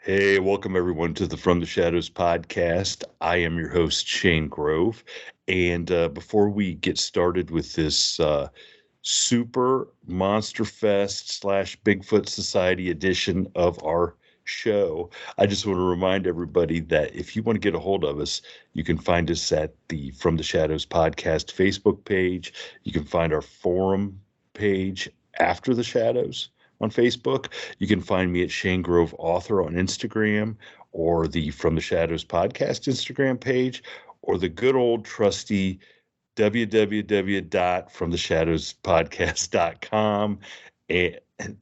Hey, welcome everyone to the From the Shadows podcast. I am your host, Shane Grove. And before we get started with this super Monster Fest / Bigfoot Society edition of our show, I just want to remind everybody that if you want to get a hold of us, you can find us at the From the Shadows podcast Facebook page. You can find our forum page, After the Shadows, on Facebook. You can find me at Shane Grove Author on Instagram, or the From the Shadows podcast Instagram page, or the good old trusty www.fromtheshadowspodcast.com. And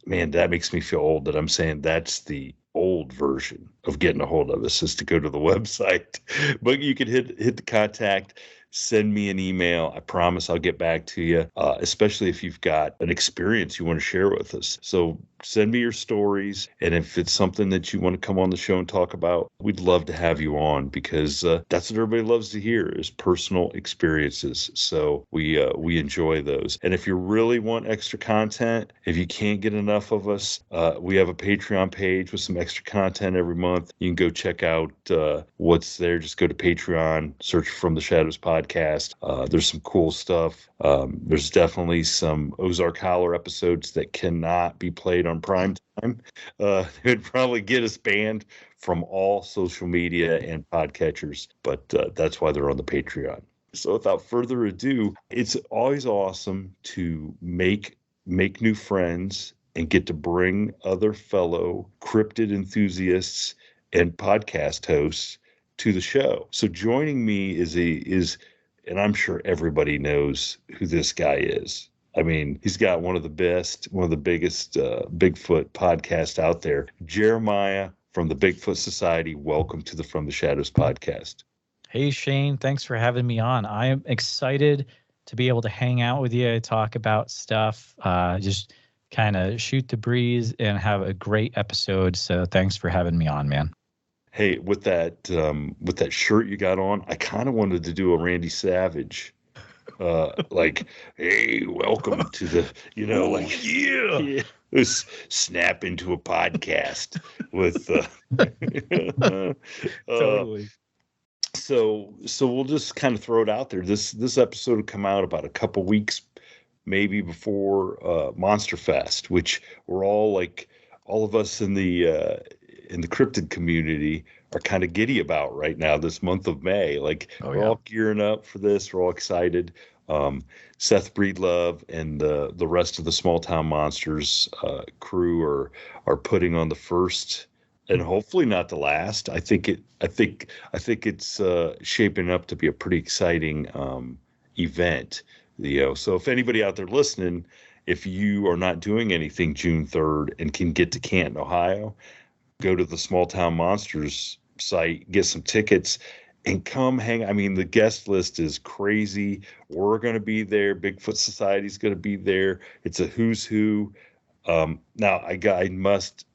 man, that makes me feel old that I'm saying that's the old version of getting a hold of us, is to go to the website. But you can hit the contact, send me an email. I promise I'll get back to you, especially if you've got an experience you want to share with us. So send me your stories. And if it's something that you want to come on the show and talk about, we'd love to have you on, because that's what everybody loves to hear, is personal experiences. So we enjoy those. And if you really want extra content, if you can't get enough of us, we have a Patreon page with some extra content every month. You can go check out what's there. Just go to Patreon, search From the Shadows podcast. There's some cool stuff. There's definitely some Ozark Howler episodes that cannot be played on prime time. It would probably get us banned from all social media and podcatchers, but that's why they're on the Patreon. So without further ado, it's always awesome to make new friends and get to bring other fellow cryptid enthusiasts and podcast hosts to the show. So joining me is and I'm sure everybody knows who this guy is. I mean, he's got one of the biggest Bigfoot podcasts out there. Jeremiah from the Bigfoot Society, welcome to the From the Shadows podcast. Hey, Shane, thanks for having me on. I am excited to be able to hang out with you, talk about stuff, just kind of shoot the breeze and have a great episode. So thanks for having me on, man. Hey, with that shirt you got on, I kind of wanted to do a Randy Savage, like, hey, welcome to the, yeah, snap into a podcast with, Totally. So we'll just kind of throw it out there. This episode will come out about a couple weeks, maybe before Monster Fest, which we're all of us in the cryptid community are kind of giddy about right now, this month of May. We're all gearing up for this. We're all excited. Seth Breedlove and the rest of the Small Town Monsters crew are putting on the first, and hopefully not the last. I think it's shaping up to be a pretty exciting event. So if anybody out there listening, if you are not doing anything June 3rd and can get to Canton, Ohio, go to the Small Town Monsters site, get some tickets, and come hang. I mean, the guest list is crazy. We're going to be there. Bigfoot Society's going to be there. It's a who's who. Now, I must.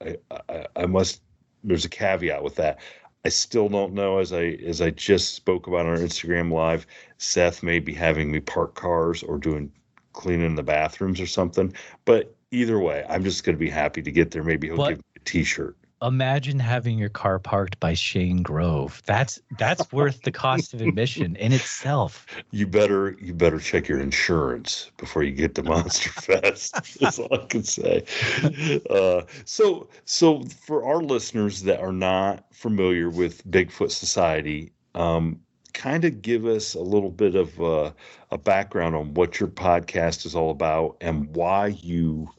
There's a caveat with that. I still don't know, as I just spoke about on our Instagram Live, Seth may be having me park cars or cleaning the bathrooms or something. But either way, I'm just going to be happy to get there. Maybe he'll give me a T-shirt. Imagine having your car parked by Shane Grove. That's worth the cost of admission in itself. You better check your insurance before you get to Monster Fest. That's all I can say. So for our listeners that are not familiar with Bigfoot Society, kind of give us a little bit of a background on what your podcast is all about and why you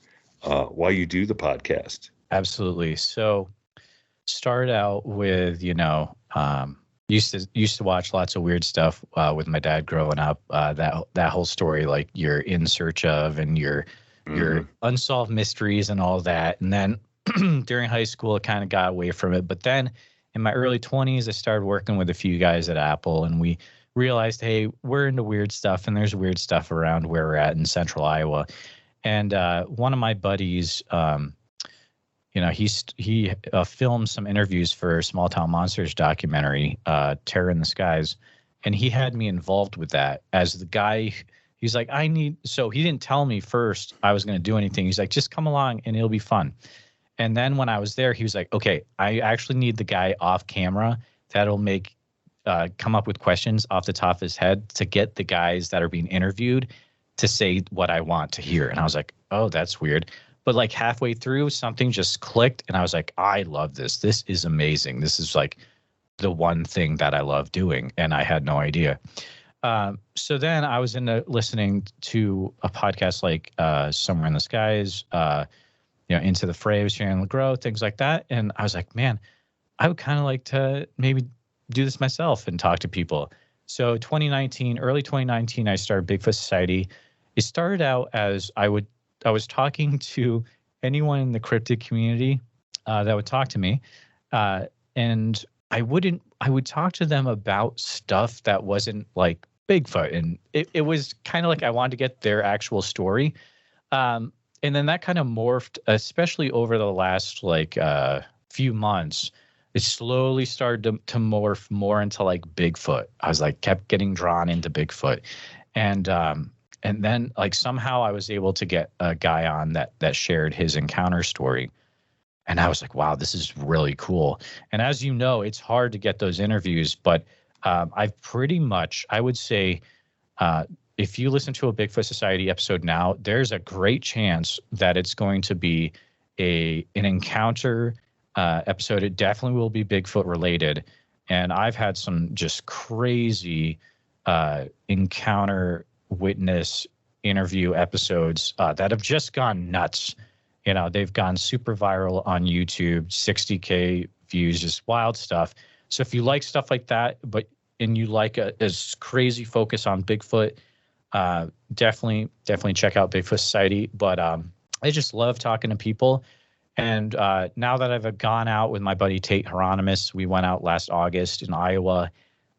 do the podcast. Absolutely. So start out with, used to watch lots of weird stuff with my dad growing up. That whole story, like you're in search of and your unsolved mysteries and all that. And then during high school, I kind of got away from it. But then in my early 20s, I started working with a few guys at Apple, and we realized, hey, we're into weird stuff, and there's weird stuff around where we're at in central Iowa. And one of my buddies, he filmed some interviews for Small Town Monsters documentary, Terror in the Skies, and he had me involved with that as the guy. He's like, so he didn't tell me first I was going to do anything. He's like, just come along and it'll be fun. And then when I was there, he was like, okay, I actually need the guy off camera that'll come up with questions off the top of his head to get the guys that are being interviewed to say what I want to hear. And I was like, oh, that's weird. But like halfway through, something just clicked, and I was like, I love this. This is amazing. This is like the one thing that I love doing, and I had no idea. So then I was into listening to a podcast like Somewhere in the Skies, Into the Fray with Sharon LeGros, things like that. And I was like, man, I would kind of like to maybe do this myself and talk to people. So early 2019, I started Bigfoot Society. It started out as I was talking to anyone in the cryptid community that would talk to me, and I would talk to them about stuff that wasn't like Bigfoot, and it was kind of like I wanted to get their actual story, and then that kind of morphed, especially over the last few months. It slowly started to morph more into like Bigfoot. I was like kept getting drawn into Bigfoot, and then like somehow I was able to get a guy on that shared his encounter story. And I was like, wow, this is really cool. And as you know, it's hard to get those interviews, but I've pretty much, I would say, if you listen to a Bigfoot Society episode now, there's a great chance that it's going to be an encounter episode. It definitely will be Bigfoot related. And I've had some just crazy encounter witness interview episodes that have just gone nuts. They've gone super viral on YouTube, 60K views, just wild stuff. So if you like stuff like that, and you like a crazy focus on Bigfoot, definitely check out Bigfoot Society. But I just love talking to people. And now that I've gone out with my buddy Tate Hieronymus, we went out last August in Iowa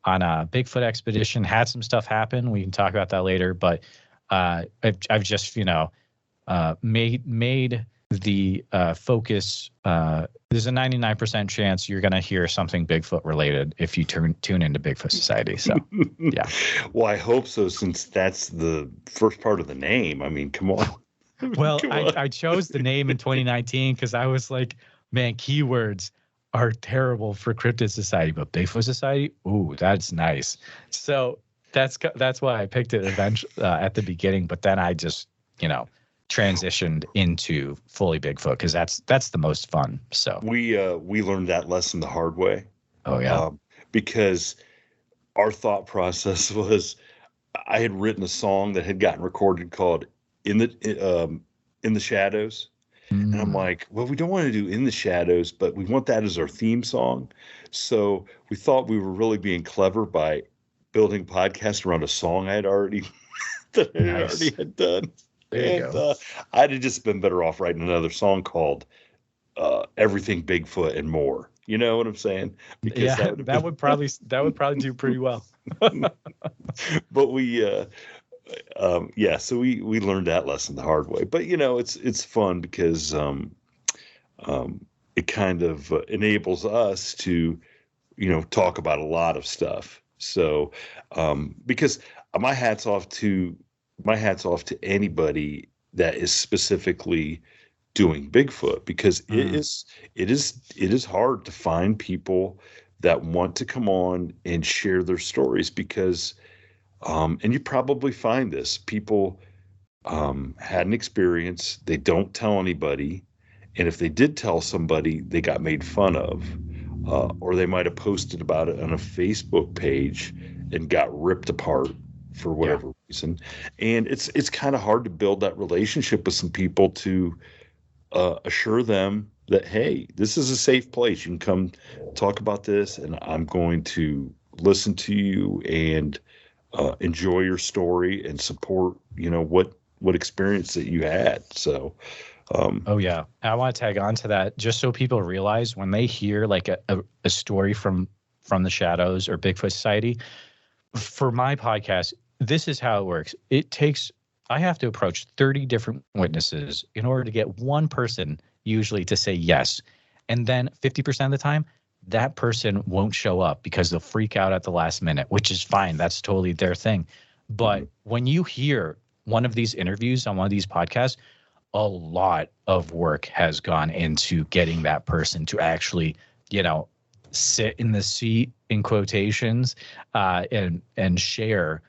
on a Bigfoot expedition, had some stuff happen. We can talk about that later. But I've just, made the focus. There's a 99% chance you're going to hear something Bigfoot related if you tune into Bigfoot Society. So, yeah. Well, I hope so, since that's the first part of the name. I mean, come on. Well, I chose the name in 2019 because I was like, man, keywords are terrible for Cryptid Society, but Bigfoot Society, ooh, that's nice. So that's why I picked it eventually at the beginning. But then I just, transitioned into fully Bigfoot because that's the most fun. So we learned that lesson the hard way. Oh yeah, because our thought process was, I had written a song that had gotten recorded called In the Shadows, and I'm like, well, we don't want to do In the Shadows, but we want that as our theme song. So we thought we were really being clever by building a podcast around a song I had already had done. There you go. I'd have just been better off writing another song called Everything Bigfoot and More. You know what I'm saying? Because that would probably do pretty well. But so we learned that lesson the hard way. But it's fun because it kind of enables us to talk about a lot of stuff. So because my hat's off to anybody that is specifically doing Bigfoot, because it is hard to find people that want to come on and share their stories, because and you probably find this, people had an experience, they don't tell anybody, and if they did tell somebody, they got made fun of, or they might have posted about it on a Facebook page and got ripped apart for whatever reason. And it's kind of hard to build that relationship with some people to assure them that, hey, this is a safe place. You can come talk about this, and I'm going to listen to you and enjoy your story and support, what experience that you had. So, oh yeah, I want to tag on to that just so people realize when they hear like a story from the Shadows or Bigfoot Society. For my podcast, this is how it works. I have to approach 30 different witnesses in order to get one person usually to say yes. And then 50% of the time, that person won't show up because they'll freak out at the last minute, which is fine. That's totally their thing. But when you hear one of these interviews on one of these podcasts, a lot of work has gone into getting that person to actually, sit in the seat in quotations, and share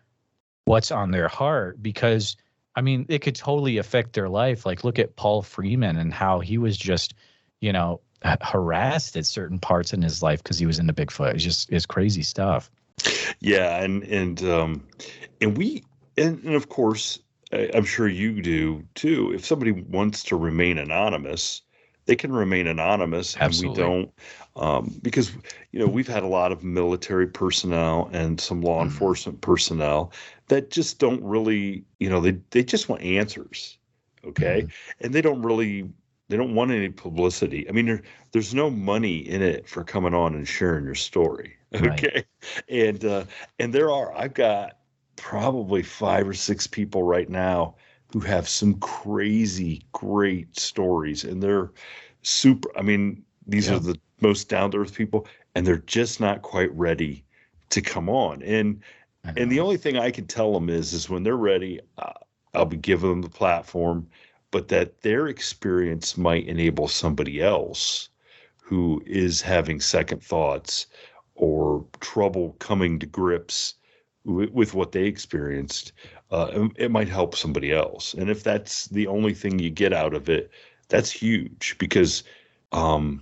what's on their heart, because I mean, it could totally affect their life. Like, look at Paul Freeman and how he was just, harassed at certain parts in his life because he was into Bigfoot. It's crazy stuff. Yeah, and of course, I'm sure you do too. If somebody wants to remain anonymous, they can remain anonymous, Absolutely. and we don't, because we've had a lot of military personnel and some law enforcement personnel that just don't really, they just want answers, okay, and they don't want any publicity. I mean, there's no money in it for coming on and sharing your story, okay, right. And I've got probably 5 or 6 people right now who have some crazy great stories, and they're super. I mean, these are the most down to earth people, and they're just not quite ready to come on. And the only thing I can tell them is when they're ready, I'll be giving them the platform, but that their experience might enable somebody else who is having second thoughts or trouble coming to grips with what they experienced. It might help somebody else. And if that's the only thing you get out of it, that's huge, because, and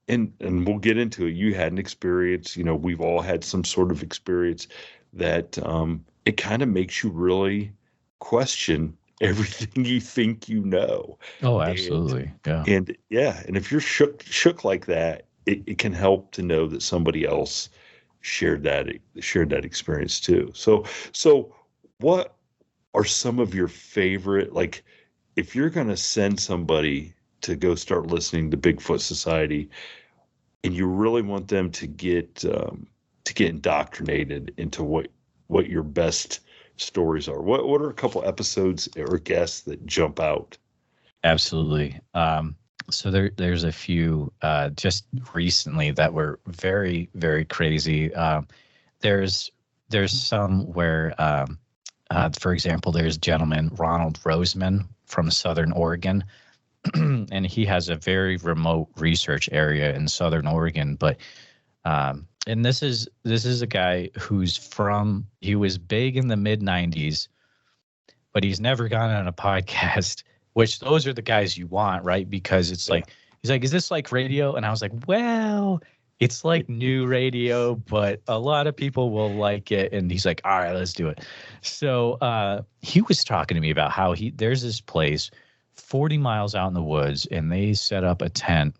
we'll get into it. You had an experience, we've all had some sort of experience that, it kind of makes you really question everything you think you know. Oh, absolutely. And if you're shook like that, it can help to know that somebody else shared that experience too. So what are some of your favorite, like, if you're going to send somebody to go start listening to Bigfoot Society and you really want them to get indoctrinated into what your best stories are, what are a couple episodes or guests that jump out? Absolutely. So there's a few just recently that were very, very crazy. There's some where, for example, there's gentleman Ronald Roseman from Southern Oregon, and he has a very remote research area in Southern Oregon. But and this is a guy he was big in the mid '90s, but he's never gone on a podcast. Which those are the guys you want, right? Because it's like, he's like, is this like radio? And I was like, well, it's like new radio, but a lot of people will like it. And he's like, all right, let's do it. So he was talking to me about how there's this place 40 miles out in the woods, and they set up a tent,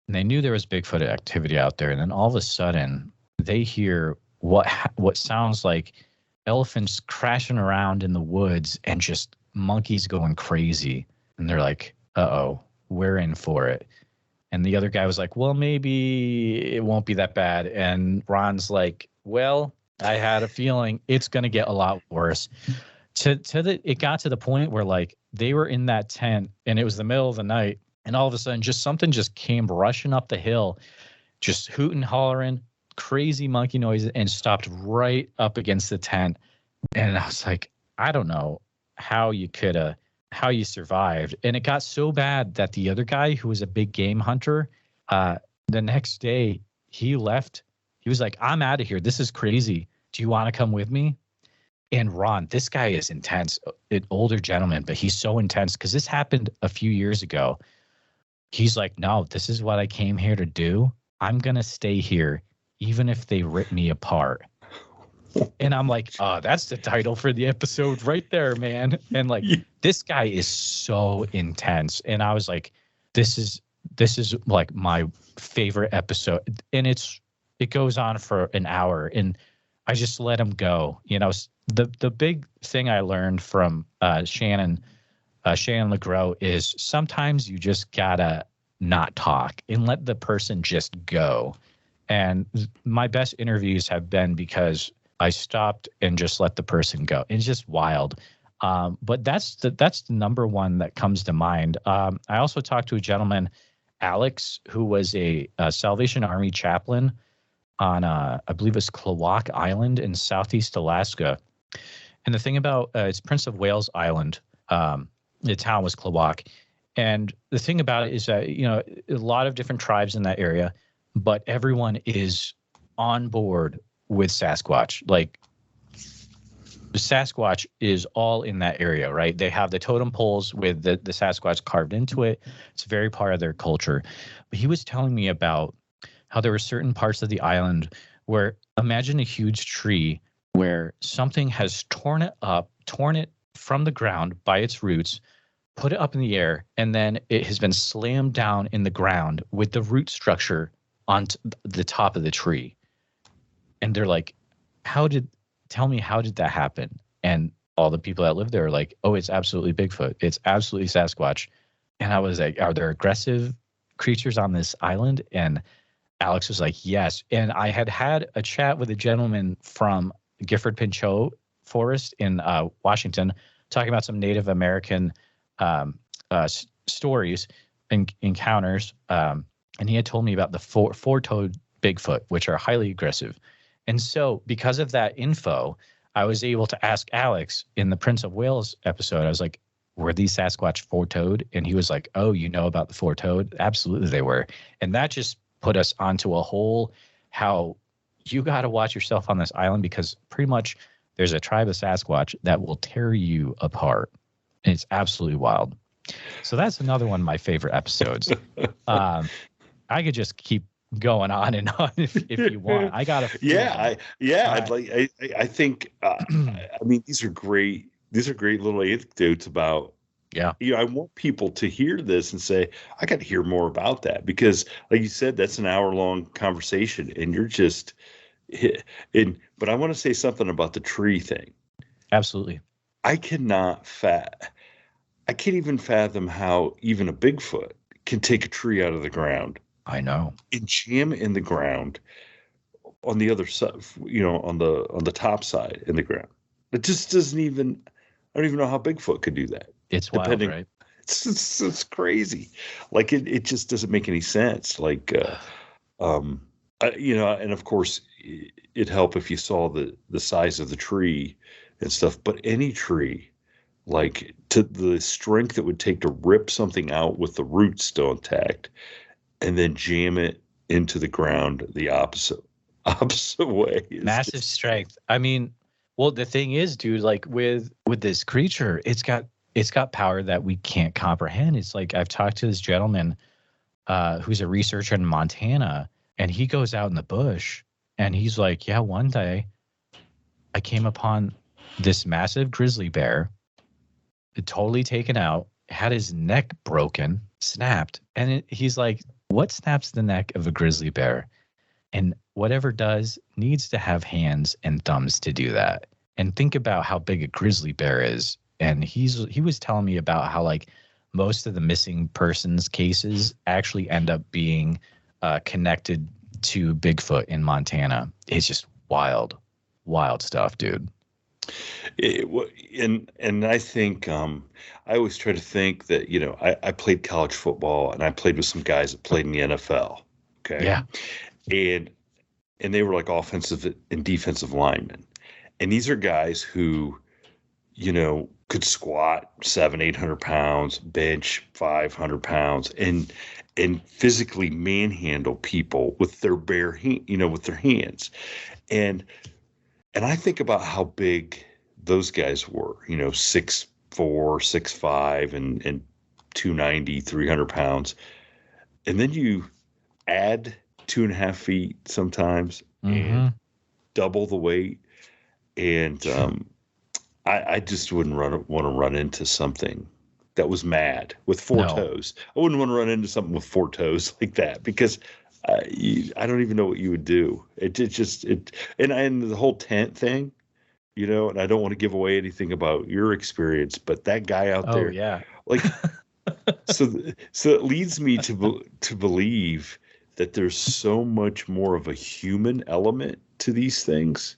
and they knew there was Bigfoot activity out there. And then all of a sudden they hear what sounds like elephants crashing around in the woods and just monkeys going crazy. And they're like, uh-oh, we're in for it. And the other guy was like, well, maybe it won't be that bad. And Ron's like, well, I had a feeling it's going to get a lot worse. It got to the point where, like, they were in that tent and it was the middle of the night, and all of a sudden something just came rushing up the hill, just hooting, hollering, crazy monkey noises, and stopped right up against the tent. And I was like, I don't know how you survived. And it got so bad that the other guy, who was a big game hunter, the next day he left. He was like, I'm out of here. This is crazy. Do you want to come with me? And Ron, this guy is intense, an older gentleman, but he's so intense because this happened a few years ago. He's like, no, this is what I came here to do. I'm going to stay here, even if they rip me apart. And I'm like, oh, that's the title for the episode right there, man. And like, this guy is so intense. And I was like, this is like my favorite episode. And it goes on for an hour, and I just let him go. The big thing I learned from Shannon LeGros is sometimes you just gotta not talk and let the person just go. And my best interviews have been because I stopped and just let the person go. It's just wild. But that's the number one that comes to mind. I also talked to a gentleman, Alex, who was a Salvation Army chaplain on, I believe it's Klawock Island in Southeast Alaska. And the thing about it's Prince of Wales Island. the town was Klawak. And the thing about it is that, a lot of different tribes in that area, but everyone is on board with Sasquatch. Like, the Sasquatch is all in that area, right? They have the totem poles with the Sasquatch carved into it. It's very part of their culture. But he was telling me about how there were certain parts of the island where, imagine a huge tree where something has torn it from the ground by its roots, put it up in the air, and then it has been slammed down in the ground with the root structure on the top of the tree. And they're like, tell me, how did that happen? And all the people that live there are like, oh, it's absolutely Bigfoot. It's absolutely Sasquatch. And I was like, are there aggressive creatures on this island? And Alex was like, yes. And I had a chat with a gentleman from Gifford Pinchot Forest in Washington, talking about some Native American stories and encounters. And he had told me about the four-toed Bigfoot, which are highly aggressive. And so because of that info, I was able to ask Alex in the Prince of Wales episode, I was like, were these Sasquatch four-toed? And he was like, oh, you know about the four-toed? Absolutely they were. And that just put us onto a whole, how you got to watch yourself on this island, because pretty much there's a tribe of Sasquatch that will tear you apart. And it's absolutely wild. So that's another one of my favorite episodes. I could just keep going on and on if you want. I got a I think I mean, these are great little anecdotes about, I want people to hear this and say, I got to hear more about that, because like you said, that's an hour-long conversation and you're just but I want to say something about the tree thing. Absolutely. I can't even fathom how even a Bigfoot can take a tree out of the ground. I know. And jam it in the ground on the other side, on the top side in the ground. It just doesn't even, I don't even know how Bigfoot could do that. It's wild, right? It's crazy. Like it just doesn't make any sense. Like, and of course it'd help if you saw the size of the tree and stuff, but any tree, like to the strength it would take to rip something out with the roots still intact and then jam it into the ground the opposite way. Massive strength. I mean, well, the thing is, dude, like with this creature, it's got power that we can't comprehend. It's like, I've talked to this gentleman who's a researcher in Montana, and he goes out in the bush and he's like, yeah, one day I came upon this massive grizzly bear, totally taken out, had his neck broken, snapped. And he's like, what snaps the neck of a grizzly bear? And whatever does needs to have hands and thumbs to do that. And think about how big a grizzly bear is. And he was telling me about how, like, most of the missing persons cases actually end up being connected to Bigfoot in Montana. It's just wild stuff, dude. And I think I always try to think that, I played college football and I played with some guys that played in the NFL. Okay. Yeah. And they were like offensive and defensive linemen. And these are guys who, could squat 700-800 pounds, bench 500 pounds, and physically manhandle people with their bare with their hands. And I think about how big those guys were, 6'4", 6'5", and 290, 300 pounds. And then you add 2.5 feet sometimes and double the weight. And I just wouldn't want to run into something that was mad with four toes. I wouldn't want to run into something with four toes like that, because I don't even know what you would do. And the whole tent thing, and I don't want to give away anything about your experience, but that guy out there, like, so it leads me to believe that there's so much more of a human element to these things,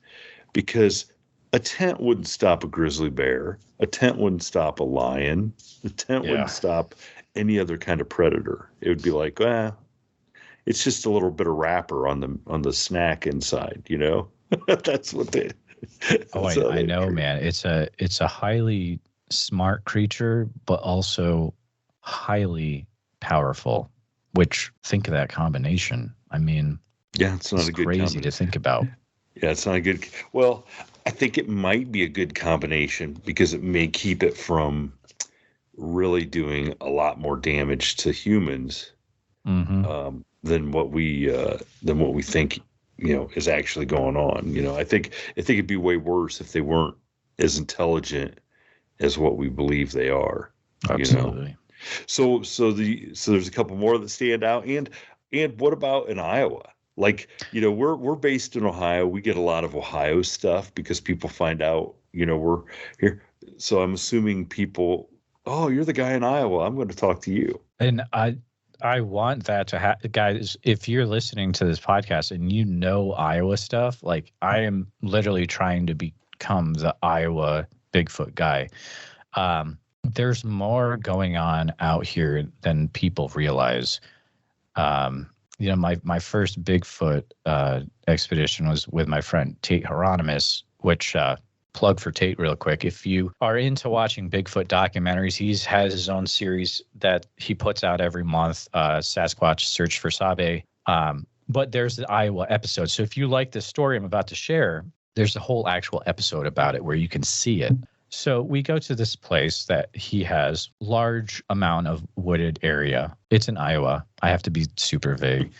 because a tent wouldn't stop a grizzly bear. A tent wouldn't stop a lion. A tent wouldn't stop any other kind of predator. It would be like, it's just a little bit of wrapper on the snack inside, That's what they. I know, man. It's a highly smart creature, but also highly powerful. Which, think of that combination. I mean, Yeah, it's not it's a good crazy to think about. Yeah, it's not a good. Well, I think it might be a good combination because it may keep it from really doing a lot more damage to humans than what we think, is actually going on. I think it'd be way worse if they weren't as intelligent as what we believe they are. Absolutely. So there's a couple more that stand out, and what about in Iowa? Like, we're based in Ohio. We get a lot of Ohio stuff because people find out, we're here. So I'm assuming people, oh, you're the guy in Iowa. I'm going to talk to you. And I want that to happen, guys. If you're listening to this podcast and you know Iowa stuff, like I am literally trying to become the Iowa Bigfoot guy. There's more going on out here than people realize. My first Bigfoot expedition was with my friend Tate Hieronymus, which plug for Tate real quick. If you are into watching Bigfoot documentaries, he has his own series that he puts out every month, Sasquatch Search for Sabe. But there's the Iowa episode. So if you like the story I'm about to share, there's a whole actual episode about it where you can see it. So we go to this place that he has large amount of wooded area. It's in Iowa. I have to be super vague.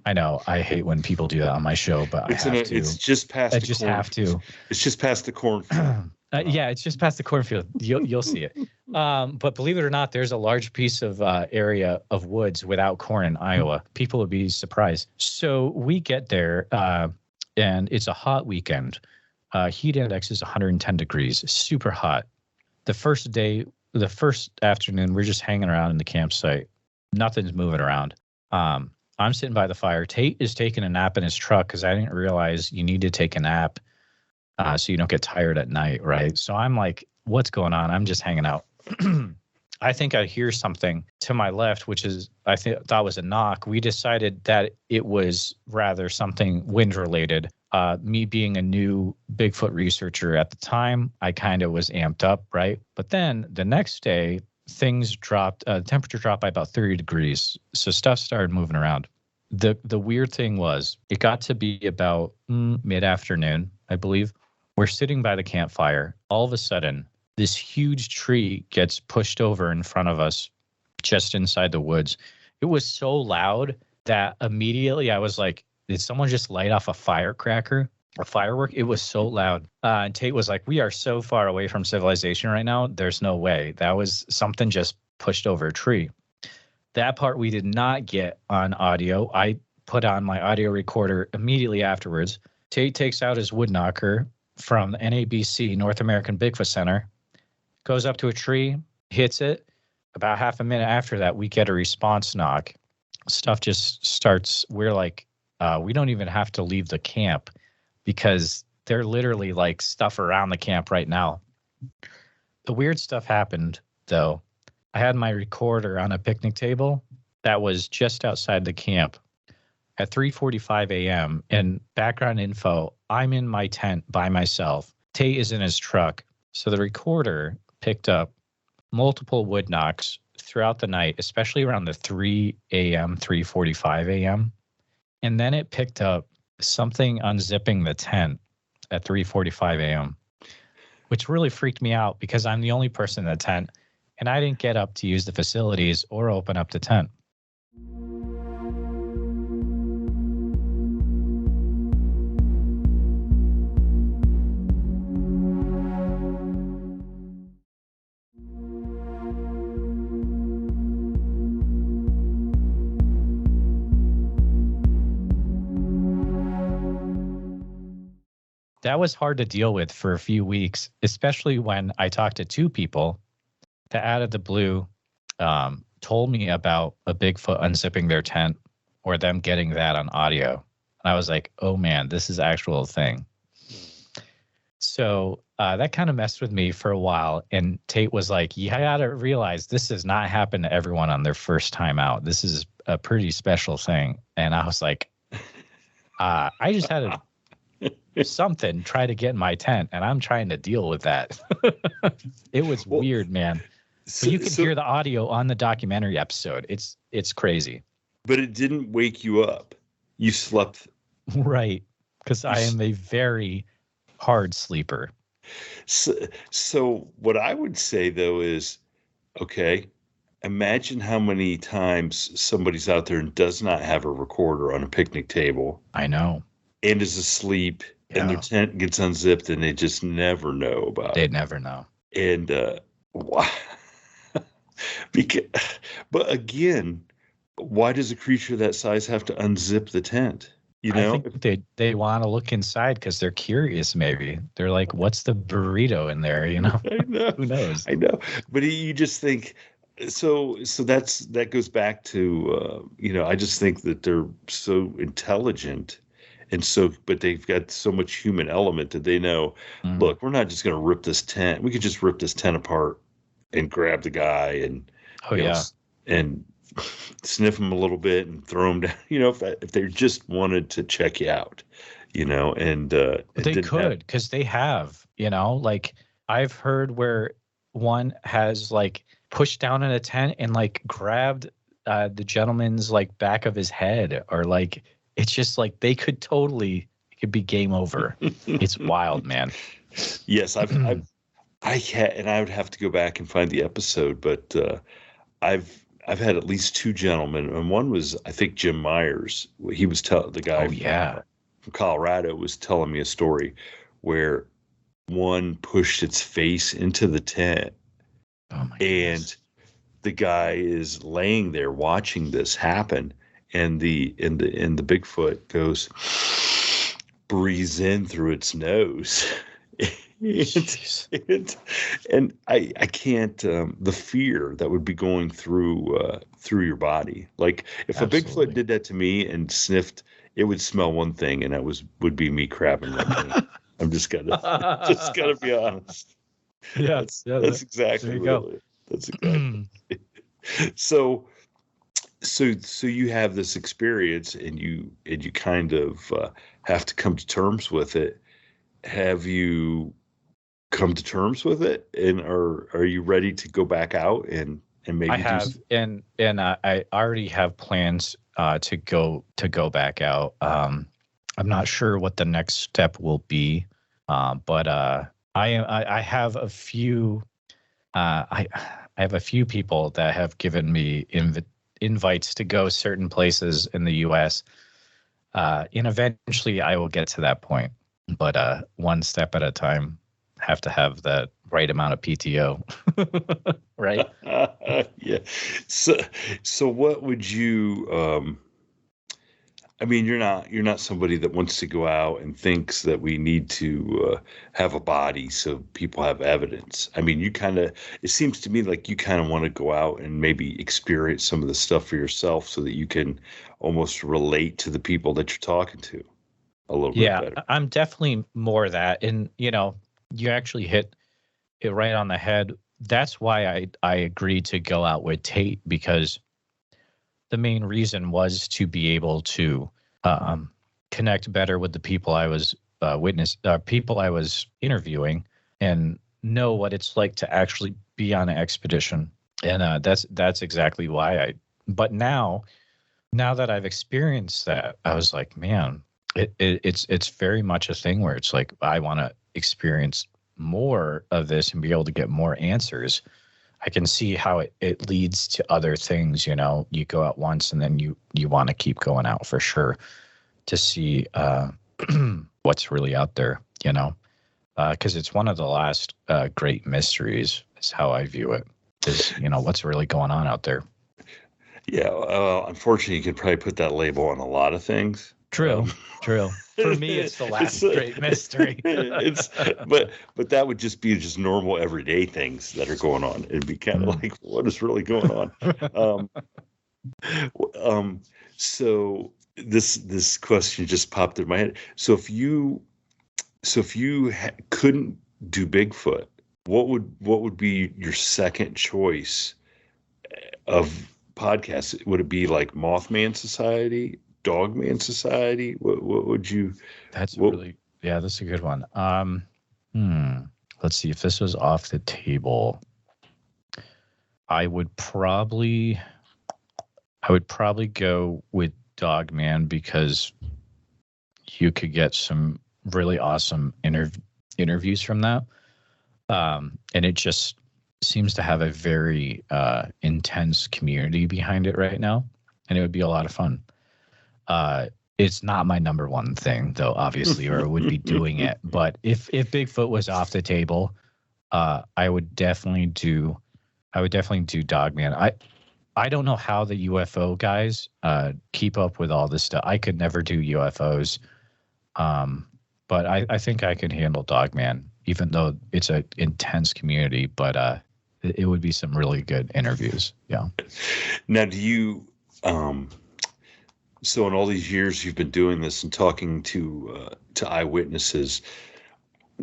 I know I hate when people do that on my show, but It's just past. I just have to. It's just past the cornfield. Yeah, it's just past the cornfield. You'll see it. But believe it or not, there's a large piece of area of woods without corn in Iowa. People would be surprised. So we get there, and it's a hot weekend. Heat index is 110 degrees, super hot. The first afternoon, we're just hanging around in the campsite. Nothing's moving around. I'm sitting by the fire. Tate is taking a nap in his truck because I didn't realize you need to take a nap so you don't get tired at night, right? So I'm like, what's going on? I'm just hanging out. I think I hear something to my left, which is thought was a knock. We decided that it was rather something wind related. Me being a new Bigfoot researcher at the time, I kind of was amped up, right? But then the next day, things dropped. Temperature dropped by about 30 degrees, so stuff started moving around. The weird thing was, it got to be about mid-afternoon, I believe. We're sitting by the campfire. All of a sudden, this huge tree gets pushed over in front of us, just inside the woods. It was so loud that immediately I was like, did someone just light off a firecracker, a firework? It was so loud. And Tate was like, we are so far away from civilization right now. There's no way. That was something just pushed over a tree. That part we did not get on audio. I put on my audio recorder immediately afterwards. Tate takes out his wood knocker from the NABC, North American Bigfoot Center, goes up to a tree, hits it. About half a minute after that, we get a response knock. Stuff just starts. We're like, we don't even have to leave the camp because they're literally like stuff around the camp right now. The weird stuff happened, though. I had my recorder on a picnic table that was just outside the camp at 3:45 a.m. And background info, I'm in my tent by myself. Tate is in his truck. So the recorder picked up multiple wood knocks throughout the night, especially around the 3 a.m., 3:45 a.m. And then it picked up something unzipping the tent at 3:45 a.m., which really freaked me out because I'm the only person in the tent, and I didn't get up to use the facilities or open up the tent. That was hard to deal with for a few weeks, especially when I talked to two people that out of the blue told me about a Bigfoot unzipping their tent or them getting that on audio. And I was like, oh man, this is actual thing. So that kind of messed with me for a while. And Tate was like, you got to realize this does not happen to everyone on their first time out. This is a pretty special thing. And I was like, I something try to get in my tent, and I'm trying to deal with that. It was weird, man. But you can hear the audio on the documentary episode. It's crazy. But it didn't wake you up. You slept. Right. Because I am a very hard sleeper. So what I would say, though, is, okay, imagine how many times somebody's out there and does not have a recorder on a picnic table. I know. And is asleep, and their tent gets unzipped, and they just never know about it. They'd never know. And why? But again, why does a creature that size have to unzip the tent? You know, I think they want to look inside because they're curious. Maybe they're like, "What's the burrito in there?" You know, I know. Who knows? I know, but you just think so. That goes back to I just think that they're so intelligent, but they've got so much human element that they know. Look, we're not just going to rip this tent. We could just rip this tent apart and grab the guy and and sniff him a little bit and throw him down. If they just wanted to check you out, and they could, because they have, like I've heard where one has like pushed down in a tent and like grabbed the gentleman's like back of his head, or like it's just like it could be game over. It's wild, man. Yes, I and I would have to go back and find the episode, but I've had at least two gentlemen, and one was, I think, Jim Myers. He was the guy from Colorado was telling me a story where one pushed its face into the tent, and the guy is laying there watching this happen, and the Bigfoot goes, breathes in through its nose. And I can't, the fear that would be going through your body. Like if a Bigfoot did that to me and sniffed, it would smell one thing, and that would be me crabbing right now. I'm just gotta be honest. Yeah, that's exactly what it is. That's exactly. So you have this experience, and you kind of have to come to terms with it. Have you come to terms with it, and are you ready to go back out and maybe I have, and I already have plans to go back out. I'm not sure what the next step will be, but I have a few I have a few people that have given me invites to go certain places in the U.S. And eventually I will get to that point, but one step at a time. Have to have that right amount of PTO, right? Yeah. So what would you? You're not somebody that wants to go out and thinks that we need to have a body so people have evidence. It seems to me like you kind of want to go out and maybe experience some of the stuff for yourself so that you can almost relate to the people that you're talking to a little bit better. Yeah, I'm definitely more that, and you actually hit it right on the head. That's why I agreed to go out with Tate, because the main reason was to be able to connect better with the people I was people I was interviewing, and know what it's like to actually be on an expedition. And that's exactly why but now that I've experienced that, I was like, man, it's very much a thing where it's like, I want to experience more of this and be able to get more answers. I can see how it leads to other things. You go out once and then you want to keep going out for sure to see what's really out there, because it's one of the last great mysteries is how I view it, is, what's really going on out there. Yeah. Unfortunately, you could probably put that label on a lot of things. True. For me, it's the last great mystery. But that would just be normal everyday things that are going on. It'd be kind of like, what is really going on? So this question just popped in my head. So if you couldn't do Bigfoot, what would be your second choice of podcasts? Would it be like Mothman Society? Dogman Society? What would you? That's really Yeah, that's a good one. Let's see. If this was off the table, I would probably go with Dogman because you could get some really awesome interviews from that. And it just seems to have a very intense community behind it right now, and it would be a lot of fun. It's not my number one thing, though, obviously, or I would be doing it. But if Bigfoot was off the table, I would definitely do Dogman. I don't know how the UFO guys keep up with all this stuff. I could never do UFOs, but I think I can handle Dogman, even though it's an intense community. But it would be some really good interviews. Yeah. Now, do you? So in all these years you've been doing this and talking to eyewitnesses,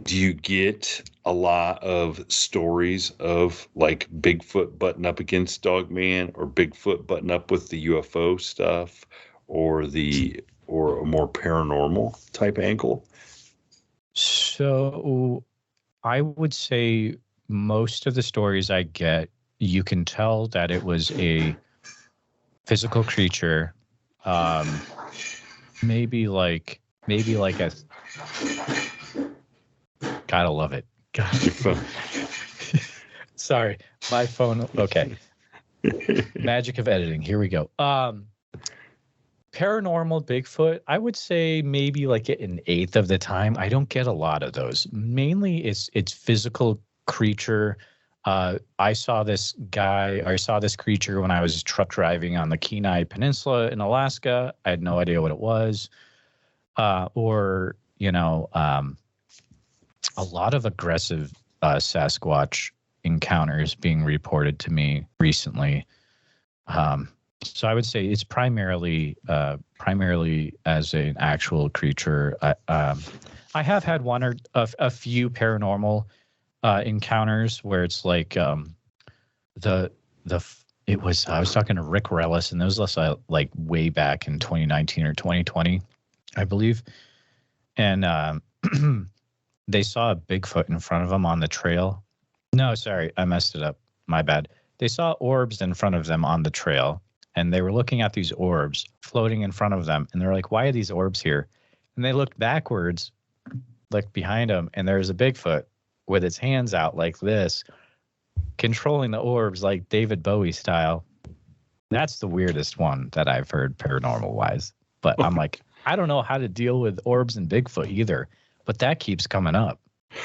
do you get a lot of stories of like Bigfoot butting up against Dogman, or Bigfoot butting up with the UFO stuff, or a more paranormal type angle? So I would say most of the stories I get, you can tell that it was a physical creature. Maybe like a. Gotta love it. God. Your phone. Sorry, my phone. Okay. Magic of editing. Here we go. Paranormal Bigfoot, I would say maybe like an eighth of the time. I don't get a lot of those. Mainly it's physical creature. I saw this creature when I was truck driving on the Kenai Peninsula in Alaska. I had no idea what it was. Or a lot of aggressive Sasquatch encounters being reported to me recently. So I would say it's primarily as an actual creature. I have had one or a few paranormal encounters where it's like I was talking to Rick Rellis, and it was like way back in 2019 or 2020, I believe, and they saw a Bigfoot in front of them on the trail. No, sorry, I messed it up. My bad. They saw orbs in front of them on the trail, and they were looking at these orbs floating in front of them, and they're like, "Why are these orbs here?" And they looked backwards, like behind them, and there's a Bigfoot with its hands out like this, controlling the orbs like David Bowie style. That's the weirdest one that I've heard paranormal wise. But I'm like, I don't know how to deal with orbs and Bigfoot either. But that keeps coming up,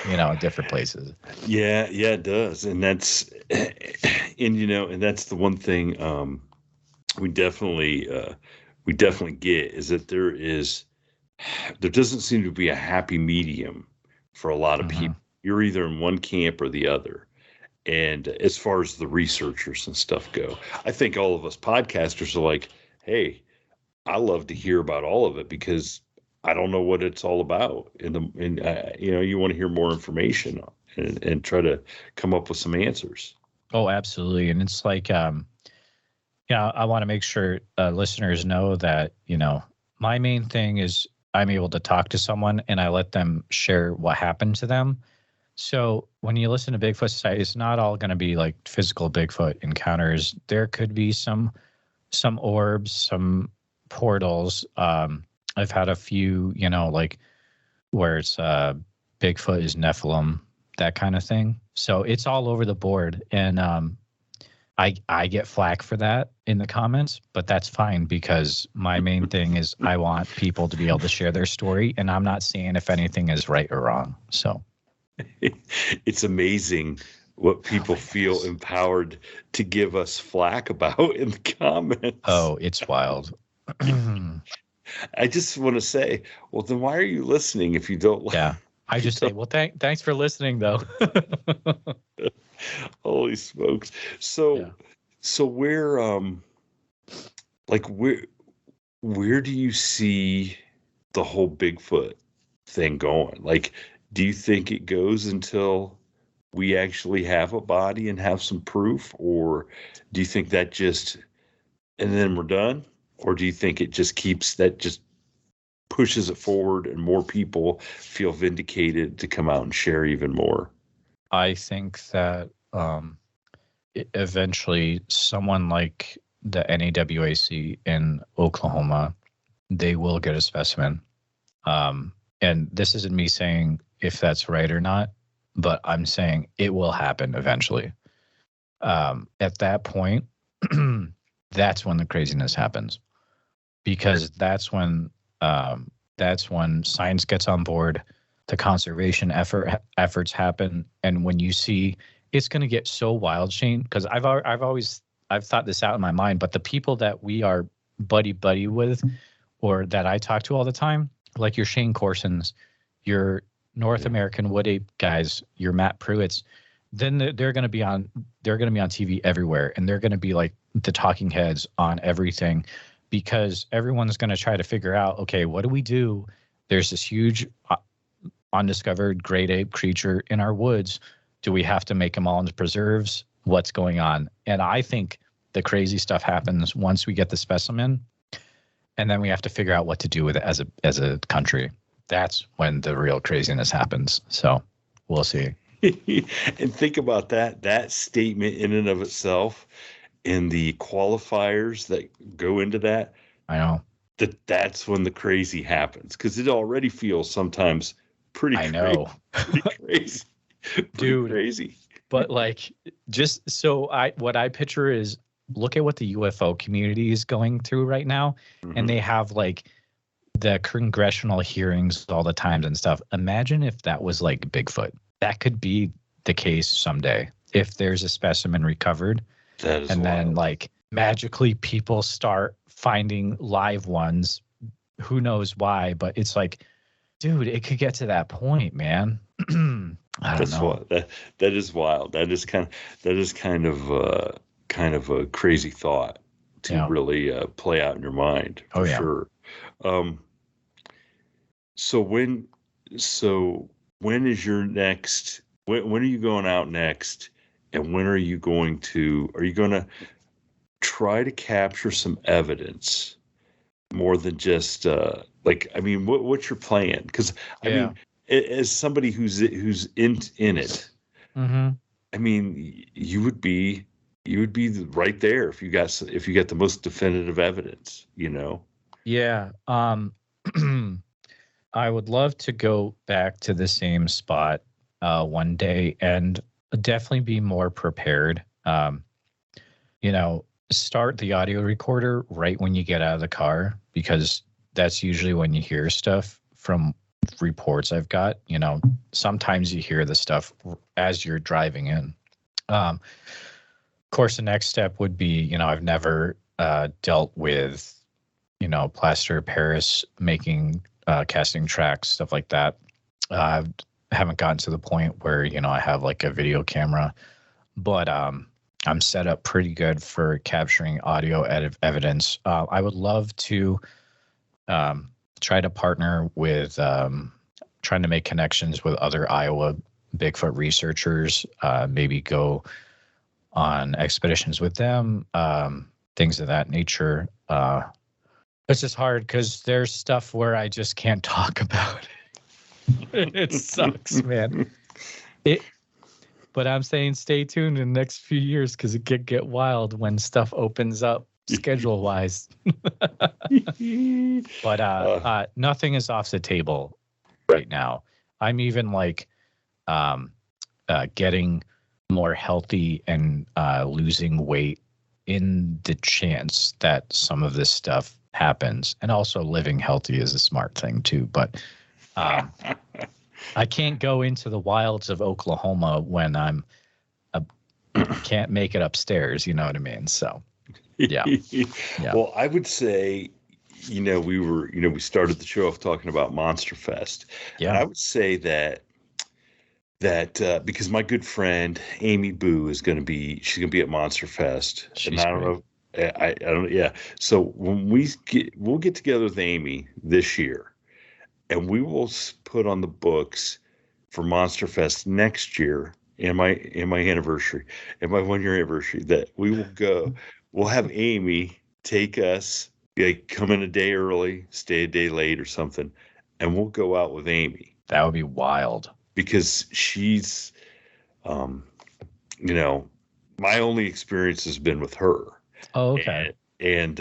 in different places. Yeah, it does, and that's and that's the one thing we definitely get is that there doesn't seem to be a happy medium for a lot of people. You're either in one camp or the other. And as far as the researchers and stuff go, I think all of us podcasters are like, hey, I love to hear about all of it because I don't know what it's all about. And you want to hear more information and try to come up with some answers. Oh, absolutely. And it's like, I want to make sure listeners know that, my main thing is I'm able to talk to someone and I let them share what happened to them. So when you listen to Bigfoot Society, it's not all going to be like physical Bigfoot encounters. There could be some orbs, some portals. I've had a few, like where it's Bigfoot is Nephilim, that kind of thing. So it's all over the board. And I get flack for that in the comments, but that's fine because my main thing is I want people to be able to share their story. And I'm not saying if anything is right or wrong. So it's amazing what people feel empowered to give us flack about in the comments. Oh, it's wild. I just want to say, well, then why are you listening if you don't like? Yeah, I just say, well, thanks for listening, though. Holy smokes! So where, where do you see the whole Bigfoot thing going? Like, do you think it goes until we actually have a body and have some proof, or do you think that and then we're done? Or do you think it just keeps that just pushes it forward and more people feel vindicated to come out and share even more? I think that eventually someone like the NAWAC in Oklahoma, they will get a specimen. And this isn't me saying if that's right or not, but I'm saying it will happen eventually. At that point, that's when the craziness happens, because that's when science gets on board, the conservation efforts happen, and when you see, it's going to get so wild, Shane. Because I've thought this out in my mind, but the people that we are buddy with, or that I talk to all the time, like your Shane Corsons, your North American Wood Ape guys, your Matt Pruitts, then they're going to be on TV everywhere, and they're going to be like the talking heads on everything, because everyone's going to try to figure out, okay, what do we do? There's this huge undiscovered great ape creature in our woods. Do we have to make them all into preserves? What's going on? And I think the crazy stuff happens once we get the specimen, and then we have to figure out what to do with it as a country. That's when the real craziness happens. So we'll see. And think about that statement in and of itself, and the qualifiers that go into that. I know that's when the crazy happens, because it already feels sometimes pretty crazy. Dude, crazy. But like, just so what I picture is, look at what the UFO community is going through right now, and they have like the congressional hearings all the times and stuff. Imagine if that was like Bigfoot. That could be the case someday if there's a specimen recovered. That is and wild. then like magically people start finding live ones. Who knows why? But it's like, dude, it could get to that point, man. I don't know. That is wild. That is kind of a crazy thought to really play out in your mind, for sure. So when is your next? When are you going out next? And when are you going to try to capture some evidence more than just what's your plan? Because I mean, as somebody who's in it, I mean, you would be right there if you got the most definitive evidence, you know? Yeah. I would love to go back to the same spot one day and definitely be more prepared. Start the audio recorder right when you get out of the car, because that's usually when you hear stuff from reports I've got. Sometimes you hear the stuff as you're driving in. Of course, the next step would be, I've never dealt with, plaster of Paris, making casting tracks, stuff like that. I haven't gotten to the point where, I have like a video camera, but I'm set up pretty good for capturing audio evidence. I would love to try to partner with trying to make connections with other Iowa Bigfoot researchers, maybe go on expeditions with them, things of that nature. It's just hard because there's stuff where I just can't talk about it. It sucks, man. But I'm saying stay tuned in the next few years, because it could get wild when stuff opens up schedule-wise. But nothing is off the table right now. I'm even like getting more healthy and losing weight in the chance that some of this stuff happens. And also living healthy is a smart thing too. But I can't go into the wilds of Oklahoma when can't make it upstairs. You know what I mean? So, yeah. Well, I would say, we started the show off talking about Monster Fest. Yeah. And I would say that because my good friend Amy Boo she's going to be at Monster Fest. And I don't know. I don't. Yeah. So when we'll get together with Amy this year, and we will put on the books for Monster Fest next year, in my anniversary, in my 1 year anniversary, that we will go. We'll have Amy take us Like come in a day early, stay a day late or something, and we'll go out with Amy. That would be wild. Because she's, you know, my only experience has been with her. Oh, okay. And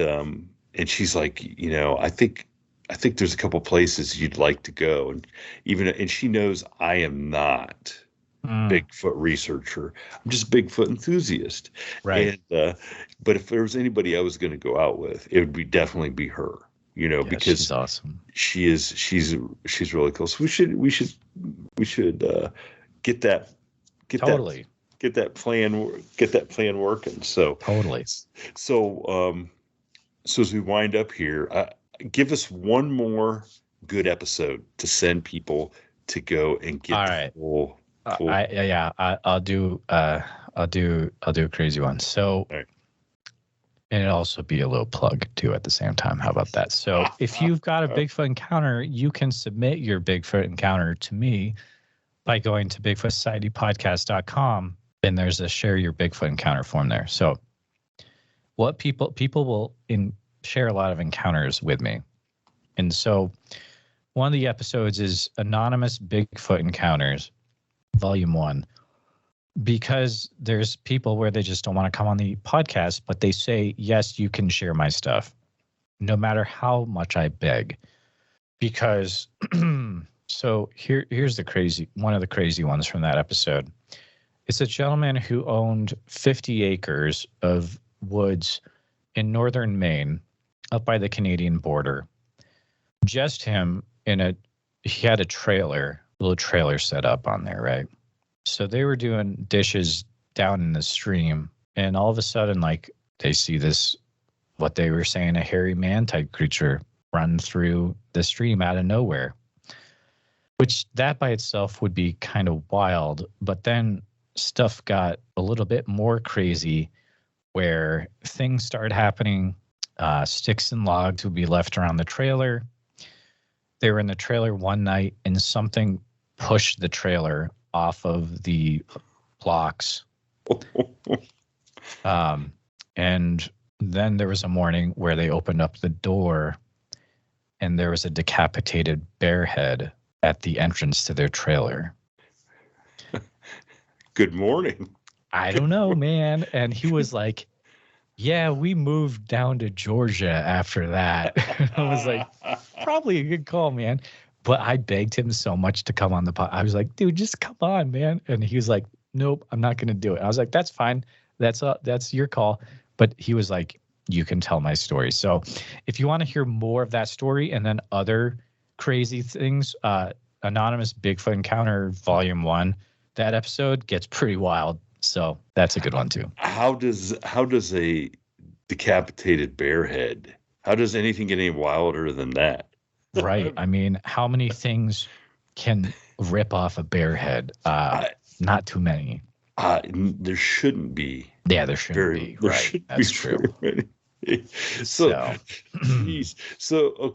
she's like, I think there's a couple places you'd like to go, and she knows I am not Bigfoot researcher. I'm just Bigfoot enthusiast. Right. And but if there was anybody I was going to go out with, it would definitely be her. Because she's awesome. She's really cool. So we should get that totally get that plan working. So totally. So as we wind up here, give us one more good episode to send people to go and get. All right. Full. I'll do a crazy one. So, right. And it'll also be a little plug too at the same time. How about that? So if you've got a Bigfoot encounter, you can submit your Bigfoot encounter to me by going to BigfootSocietyPodcast.com, and there's a share your Bigfoot encounter form there. So what people will share a lot of encounters with me. And so one of the episodes is Anonymous Bigfoot Encounters, Volume 1. Because there's people where they just don't want to come on the podcast, but they say, yes, you can share my stuff, no matter how much I beg. Because, so here's one of the crazy ones from that episode. It's a gentleman who owned 50 acres of woods in northern Maine, up by the Canadian border. Just him he had a little trailer set up on there, right? So they were doing dishes down in the stream, and all of a sudden, like, they see this, what they were saying, a hairy man type creature run through the stream out of nowhere, which that by itself would be kind of wild. But then stuff got a little bit more crazy where things started happening. Sticks and logs would be left around the trailer. They were in the trailer one night and something pushed the trailer off of the blocks. And then there was a morning where they opened up the door and there was a decapitated bear head at the entrance to their trailer. Good morning. I don't know, man. And he was like, yeah, we moved down to Georgia after that. I was like, probably a good call, man. But I begged him so much to come on the pod. I was like, dude, just come on, man. And he was like, nope, I'm not going to do it. I was like, that's fine. That's your call. But he was like, you can tell my story. So if you want to hear more of that story and then other crazy things, Anonymous Bigfoot Encounter Volume 1, that episode gets pretty wild. So that's a good one too. How does a decapitated bear head, how does anything get any wilder than that? Right. I mean, how many things can rip off a bear head? Not too many. There shouldn't be. Yeah, there shouldn't be. Right. That's true. Geez. So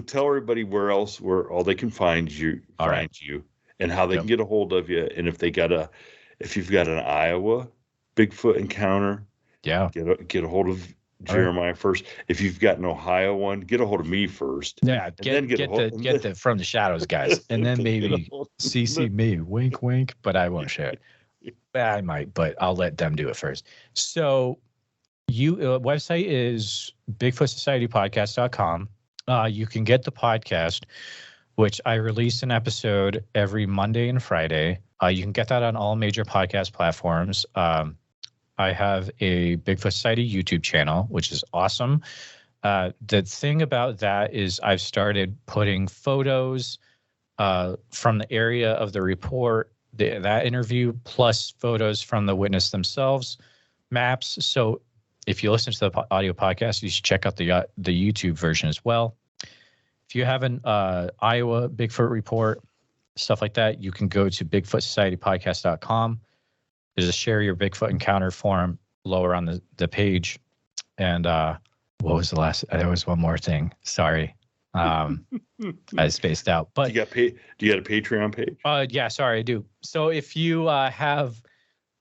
tell everybody where all they can find you, and how they can get a hold of you, and if you've got an Iowa Bigfoot encounter, get a hold of Jeremiah first. If you've got an Ohio one, get a hold of me first. Yeah, get the From the Shadows guys, and then maybe CC me. Wink, wink. But I won't share it. I might, but I'll let them do it first. So, website is BigfootSocietyPodcast.com. You can get the podcast, which I release an episode every Monday and Friday. You can get that on all major podcast platforms. I have a Bigfoot Society YouTube channel, which is awesome. The thing about that is I've started putting photos from the area of the report, that interview, plus photos from the witness themselves, maps. So if you listen to the audio podcast, you should check out the YouTube version as well. If you have an Iowa Bigfoot report, stuff like that, you can go to BigfootSocietyPodcast.com. There's a share your Bigfoot encounter form lower on the page. And what was the last? There was one more thing. Sorry. I spaced out. But do you got a Patreon page? Yeah, sorry, I do. So if you have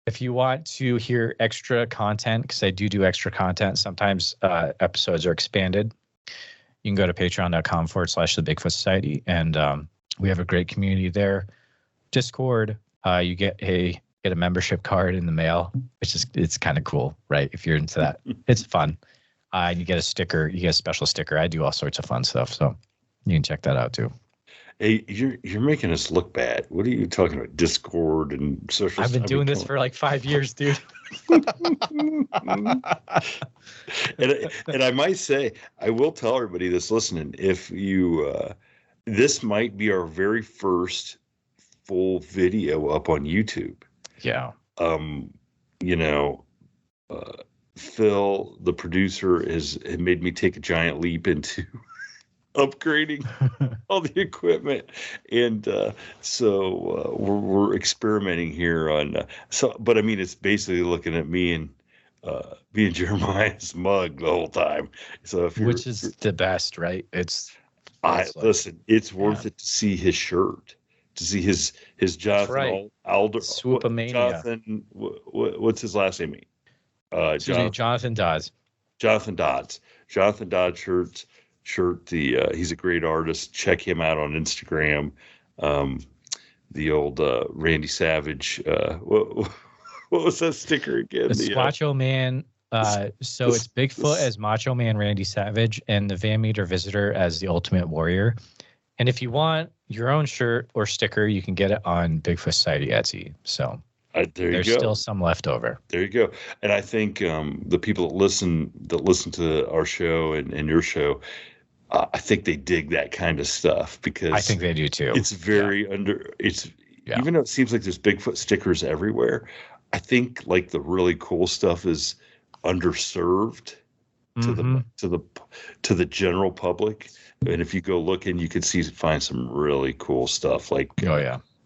If you want to hear extra content, because I do extra content, sometimes episodes are expanded. You can go to patreon.com/the Bigfoot Society, and we have a great community there. Discord, you get a membership card in the mail, which is it's kind of cool, right? If you're into that, it's fun. And you get a sticker, you get a special sticker. I do all sorts of fun stuff, so you can check that out too. Hey, you're making us look bad. What are you talking about? Discord and social. I've been doing this for like 5 years, dude. and I might say, I will tell everybody that's listening, if you, this might be our very first full video up on YouTube. Yeah. You know, Phil, the producer, had made me take a giant leap into upgrading all the equipment, and so we're experimenting here on. But I mean, it's basically looking at me and Jeremiah's mug the whole time. So which is the best, right? Listen, it's worth it to see his shirt, to see his Jonathan Alder Swoopamania. Jonathan, what's his last name? Jonathan Dodds. Jonathan Dodds shirt. He's a great artist. Check him out on Instagram. The old Randy Savage. What was that sticker again? The Squatcho Man. So it's Bigfoot as Macho Man Randy Savage, and the Van Meter Visitor as the Ultimate Warrior. And if you want your own shirt or sticker, you can get it on Bigfoot Society Etsy. So there's still some left over. There you go. And I think the people that listen to our show and your show, I think they dig that kind of stuff, because I think they do too. It's very even though it seems like there's Bigfoot stickers everywhere, I think like the really cool stuff is underserved to the general public. And if you go looking, you can find some really cool stuff like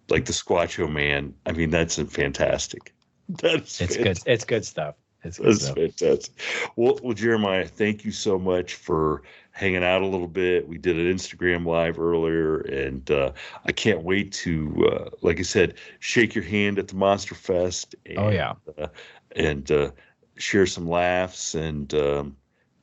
like the Squatcho Man. I mean, that's fantastic. Good. It's good stuff. That's fantastic. Well, Jeremiah, thank you so much for hanging out a little bit. We did an Instagram live earlier, and I can't wait to, like I said, shake your hand at the Monster Fest. And, and share some laughs and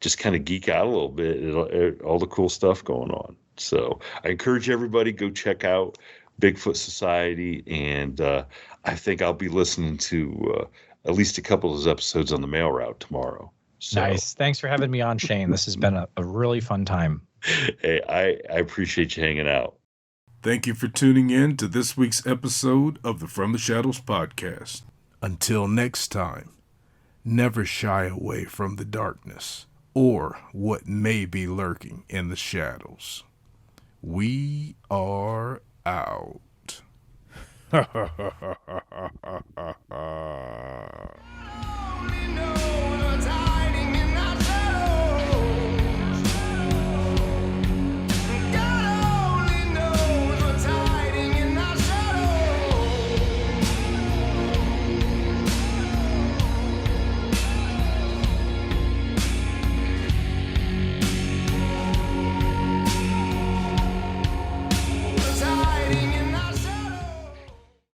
just kind of geek out a little bit at all the cool stuff going on. So I encourage everybody, go check out Bigfoot Society, and I think I'll be listening to at least a couple of those episodes on the mail route tomorrow. So, nice. Thanks for having me on, Shane. This has been a really fun time. Hey, I appreciate you hanging out. Thank you for tuning in to this week's episode of the From the Shadows podcast. Until next time, never shy away from the darkness or what may be lurking in the shadows. We are out.